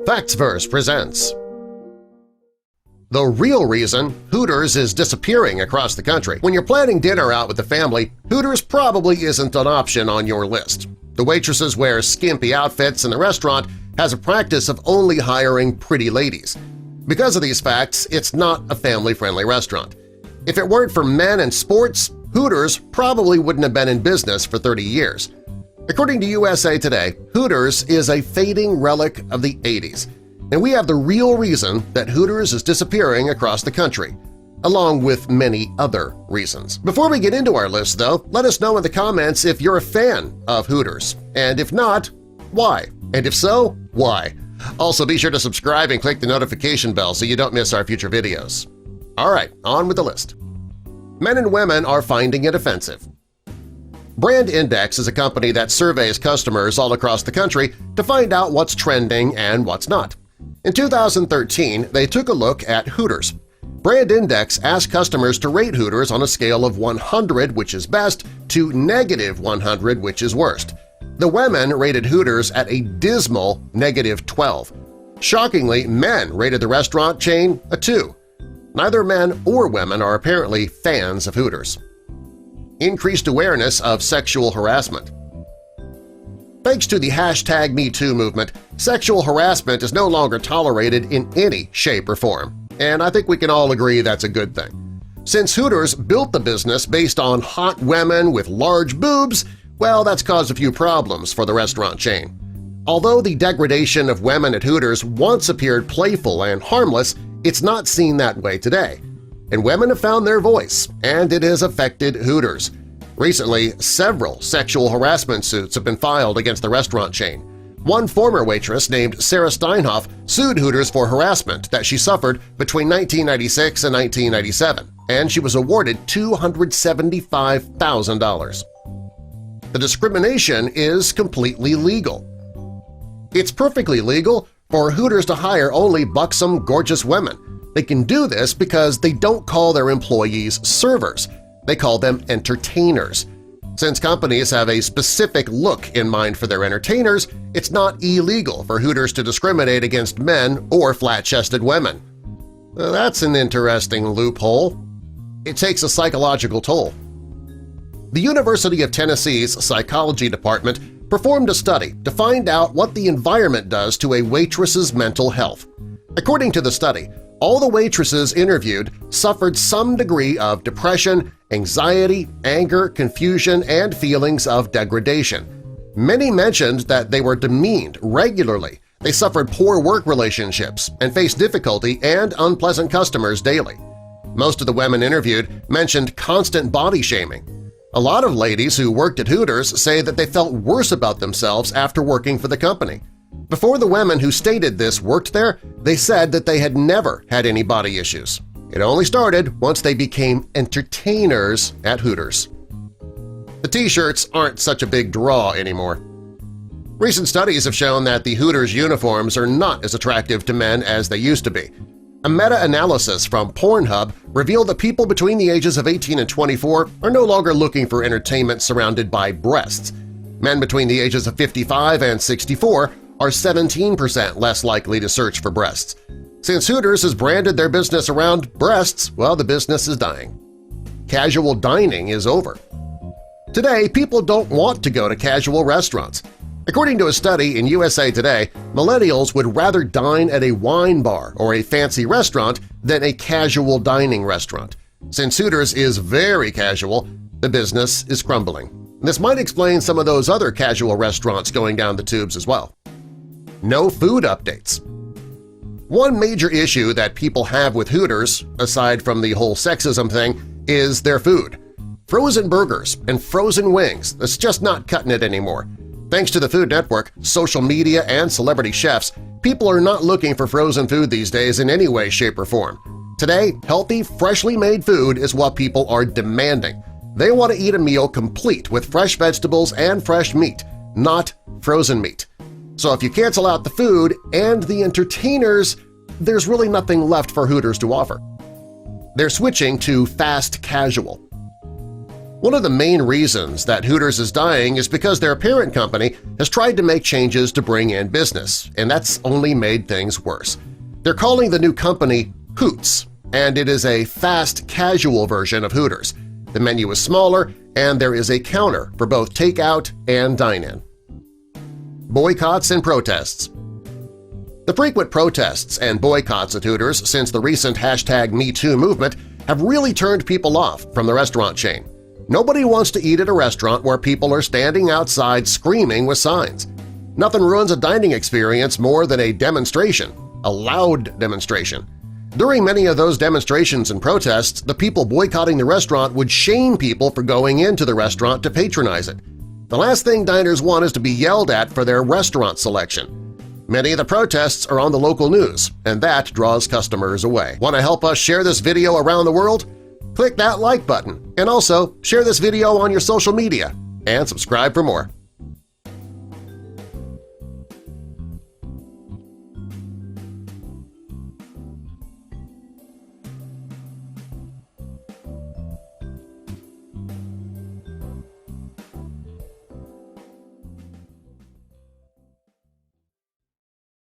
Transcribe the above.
Factsverse presents. The real reason Hooters is disappearing across the country. When you're planning dinner out with the family, Hooters probably isn't an option on your list. The waitresses wear skimpy outfits and the restaurant has a practice of only hiring pretty ladies. Because of these facts, it's not a family-friendly restaurant. If it weren't for men and sports, Hooters probably wouldn't have been in business for 30 years. According to USA Today, Hooters is a fading relic of the 80s, and we have the real reason that Hooters is disappearing across the country, along with many other reasons. Before we get into our list, though, let us know in the comments if you're a fan of Hooters, and if not, why? And if so, why? Also, be sure to subscribe and click the notification bell so you don't miss our future videos. Alright, on with the list. Men and women are finding it offensive. Brand Index is a company that surveys customers all across the country to find out what's trending and what's not. In 2013, they took a look at Hooters. Brand Index asked customers to rate Hooters on a scale of 100, which is best, to -100, which is worst. The women rated Hooters at a dismal -12. Shockingly, men rated the restaurant chain a 2. Neither men or women are apparently fans of Hooters. Increased awareness of sexual harassment. Thanks to the #MeToo movement, sexual harassment is no longer tolerated in any shape or form, and I think we can all agree that's a good thing. Since Hooters built the business based on hot women with large boobs, well, that's caused a few problems for the restaurant chain. Although the degradation of women at Hooters once appeared playful and harmless, it's not seen that way today. And women have found their voice, and it has affected Hooters. Recently, several sexual harassment suits have been filed against the restaurant chain. One former waitress named Sarah Steinhoff sued Hooters for harassment that she suffered between 1996 and 1997, and she was awarded $275,000. The discrimination is completely legal. It's perfectly legal for Hooters to hire only buxom, gorgeous women. They can do this because they don't call their employees servers. They call them entertainers. Since companies have a specific look in mind for their entertainers, it's not illegal for Hooters to discriminate against men or flat-chested women. That's an interesting loophole. It takes a psychological toll. The University of Tennessee's psychology department performed a study to find out what the environment does to a waitress's mental health. According to the study, all the waitresses interviewed suffered some degree of depression, anxiety, anger, confusion, and feelings of degradation. Many mentioned that they were demeaned regularly, they suffered poor work relationships, and faced difficulty and unpleasant customers daily. Most of the women interviewed mentioned constant body shaming. A lot of ladies who worked at Hooters say that they felt worse about themselves after working for the company. Before the women who stated this worked there, they said that they had never had any body issues. It only started once they became entertainers at Hooters. The T-shirts aren't such a big draw anymore. Recent studies have shown that the Hooters uniforms are not as attractive to men as they used to be. A meta-analysis from Pornhub revealed that people between the ages of 18 and 24 are no longer looking for entertainment surrounded by breasts. Men between the ages of 55 and 64 are 17% less likely to search for breasts. Since Hooters has branded their business around breasts, well, the business is dying. Casual dining is over. Today, people don't want to go to casual restaurants. According to a study in USA Today, millennials would rather dine at a wine bar or a fancy restaurant than a casual dining restaurant. Since Hooters is very casual, the business is crumbling. This might explain some of those other casual restaurants going down the tubes as well. No food updates. One major issue that people have with Hooters, aside from the whole sexism thing, is their food. Frozen burgers and frozen wings, that's just not cutting it anymore. Thanks to the Food Network, social media, and celebrity chefs, people are not looking for frozen food these days in any way, shape, or form. Today, healthy, freshly made food is what people are demanding. They want to eat a meal complete with fresh vegetables and fresh meat, not frozen meat. So if you cancel out the food and the entertainers, there's really nothing left for Hooters to offer. They're switching to fast casual. One of the main reasons that Hooters is dying is because their parent company has tried to make changes to bring in business, and that's only made things worse. They're calling the new company Hoots, and it is a fast, casual version of Hooters. The menu is smaller, and there is a counter for both takeout and dine-in. Boycotts and protests. The frequent protests and boycotts at Hooters since the recent #MeToo movement have really turned people off from the restaurant chain. Nobody wants to eat at a restaurant where people are standing outside screaming with signs. Nothing ruins a dining experience more than a demonstration, a loud demonstration. During many of those demonstrations and protests, the people boycotting the restaurant would shame people for going into the restaurant to patronize it. The last thing diners want is to be yelled at for their restaurant selection. Many of the protests are on the local news, and that draws customers away. Want to help us share this video around the world? Click that like button, and also share this video on your social media, and subscribe for more.